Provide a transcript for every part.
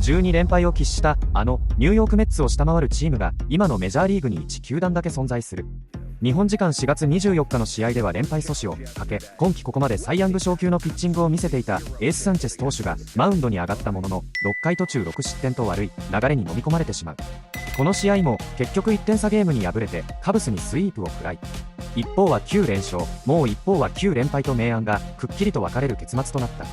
12連敗を喫したニューヨークメッツを下回るチームが今のメジャーリーグに1球団だけ存在する。日本時間4月24日の試合では連敗阻止をかけ、今季ここまでサイ・ヤング賞級のピッチングを見せていたエース・サンチェス投手がマウンドに上がったものの、6回途中6失点と悪い流れに飲み込まれてしまう。この試合も結局1点差ゲームに敗れてカブスにスイープを食らい、一方は9連勝、もう一方は9連敗と明暗がくっきりと分かれる結末となった。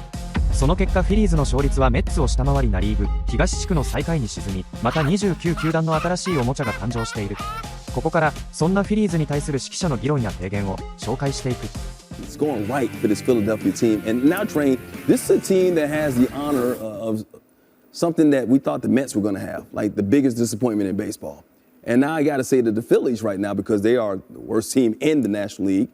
その結果、フィリーズの勝率はメッツを下回りナ・リーグ東地区の最下位に沈み、また29球団の新しいおもちゃが誕生している。ここからそんなフィリーズに対する識者の議論や提言を紹介していく。It's going right for this Philadelphia team. And now, Train, this is a team that has the honor of something that we thought the Mets were going to have, like the biggest disappointment in baseball. And now I got to say that the Phillies right now, because they are the worst team in the National League,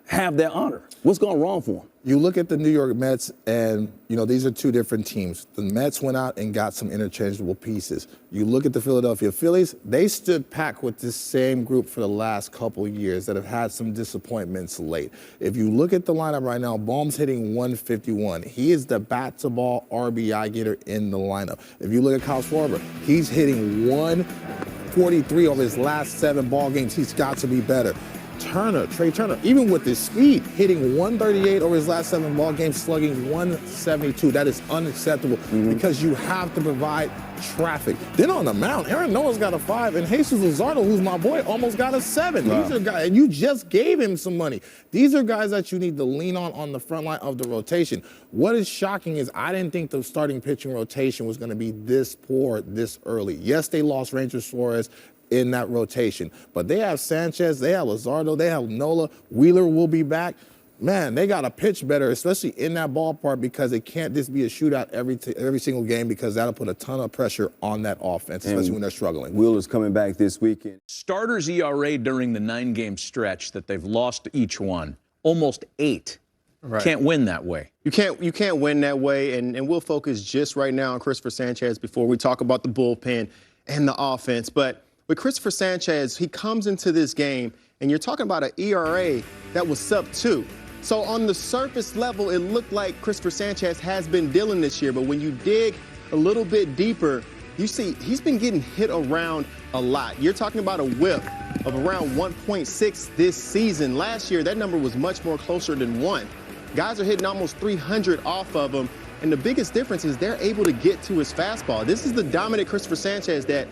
have that honor. What's gone wrong for them? You look at the New York Mets, and, these are two different teams. The Mets went out and got some interchangeable pieces. You look at the Philadelphia Phillies, they stood packed with this same group for the last couple of years that have had some disappointments late. If you look at the lineup right now, Baum's hitting 151. He is the bat-to-ball RBI getter in the lineup. If you look at Kyle Schwarber, he's hitting 143 over his last 7 ball games. He's got to be better. Trey Turner, even with his speed, hitting 138 over his last 7 ball games, slugging 172. That is unacceptable because you have to provide traffic. Then on the mound, Aaron Noah's got a 5, and Jesus Luzardo, who's my boy, almost got a 7. Wow. These are guys, and you just gave him some money. These are guys that you need to lean on the front line of the rotation. What is shocking is I didn't think the starting pitching rotation was going to be this poor this early. Yes, they lost Ranger Suarez in that rotation, but they have Sanchez, they have Luzardo, they have Nola, Wheeler will be back. Man, they got to pitch better, especially in that ballpark, because it can't just be a shootout every single game, because that'll put a ton of pressure on that offense, especially when they're struggling. Wheeler's coming back this weekend. Starters ERA during the 9-game stretch that they've lost each one, almost 8. Right. Can't win that way. You can't win that way, and we'll focus just right now on Christopher Sanchez before we talk about the bullpen and the offense. But with Christopher Sanchez, he comes into this game, and you're talking about an ERA that was sub-2. So on the surface level, it looked like Christopher Sanchez has been dealing this year, but when you dig a little bit deeper, you see he's been getting hit around a lot. You're talking about a whip of around 1.6 this season. Last year, that number was much more closer than 1. Guys are hitting almost 300 off of him, and the biggest difference is they're able to get to his fastball. This is the dominant Christopher Sanchez that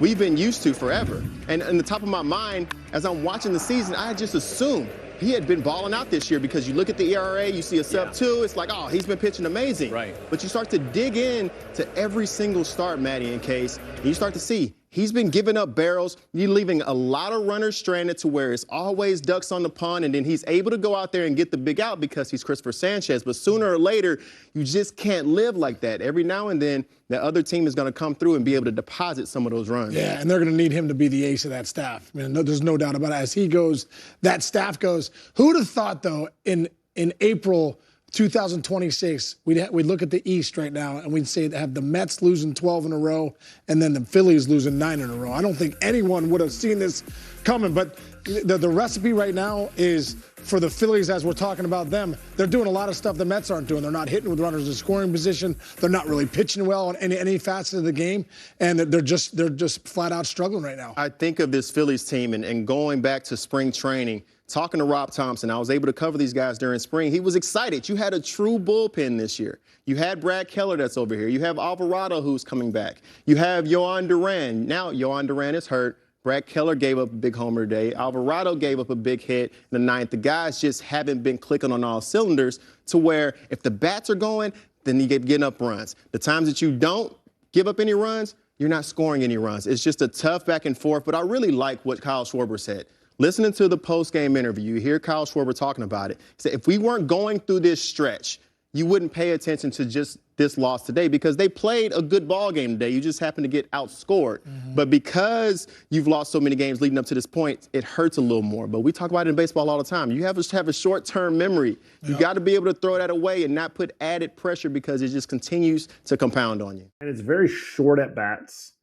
we've been used to forever. And in the top of my mind, as I'm watching the season, I just assumed he had been balling out this year, because you look at the ERA, you see a sub-2, it's like, oh, he's been pitching amazing. Right. But you start to dig in to every single start, Matty and Case, and you start to see he's been giving up barrels. You're leaving a lot of runners stranded to where it's always ducks on the pond, and then he's able to go out there and get the big out because he's Christopher Sanchez. But sooner or later, you just can't live like that. Every now and then, the other team is going to come through and be able to deposit some of those runs. Yeah, and they're going to need him to be the ace of that staff. Man, there's no doubt about it. As he goes, that staff goes. Who would have thought, though, in April 2026, we'd look at the East right now, and we'd say have the Mets losing 12 in a row and then the Phillies losing 9 in a row. I don't think anyone would have seen this coming, but the recipe right now is for the Phillies, as we're talking about them, they're doing a lot of stuff the Mets aren't doing. They're not hitting with runners in scoring position. They're not really pitching well on any facet of the game, and they're just flat out struggling right now. I think of this Phillies team and going back to spring training, talking to Rob Thompson, I was able to cover these guys during spring. He was excited. You had a true bullpen this year. You had Brad Keller that's over here. You have Alvarado who's coming back. You have Yohan Duran. Now Yohan Duran is hurt. Brad Keller gave up a big homer today. Alvarado gave up a big hit in the 9th. The guys just haven't been clicking on all cylinders to where if the bats are going, then you get getting up runs. The times that you don't give up any runs, you're not scoring any runs. It's just a tough back and forth, but I really like what Kyle Schwarber said. Listening to the post-game interview, you hear Kyle Schwarber talking about it. He said, if we weren't going through this stretch, you wouldn't pay attention to just this loss today, because they played a good ball game today. You just happened to get outscored. But because you've lost so many games leading up to this point, it hurts a little more. But we talk about it in baseball all the time. You have to have a short-term memory. You got to be able to throw that away and not put added pressure, because it just continues to compound on you. And it's very short at bats.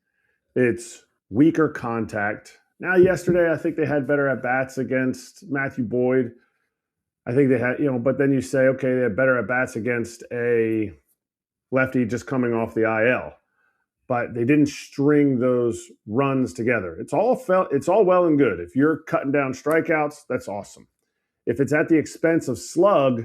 It's weaker contact. Now, yesterday, I think they had better at bats against Matthew Boyd. I think they had, but then you say, okay, they had better at bats against a lefty just coming off the IL. but they didn't string those runs together. It's all well and good. If you're cutting down strikeouts, that's awesome. If it's at the expense of slug,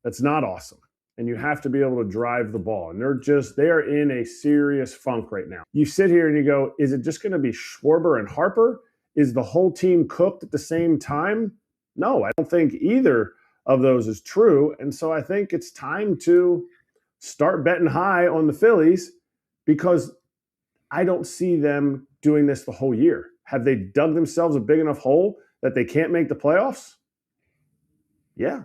that's not awesome. And you have to be able to drive the ball. And they are in a serious funk right now. You sit here and you go, is it just going to be Schwarber and Harper? Is the whole team cooked at the same time? No, I don't think either of those is true. And so I think it's time to start betting high on the Phillies, because I don't see them doing this the whole year. Have they dug themselves a big enough hole that they can't make the playoffs? Yeah.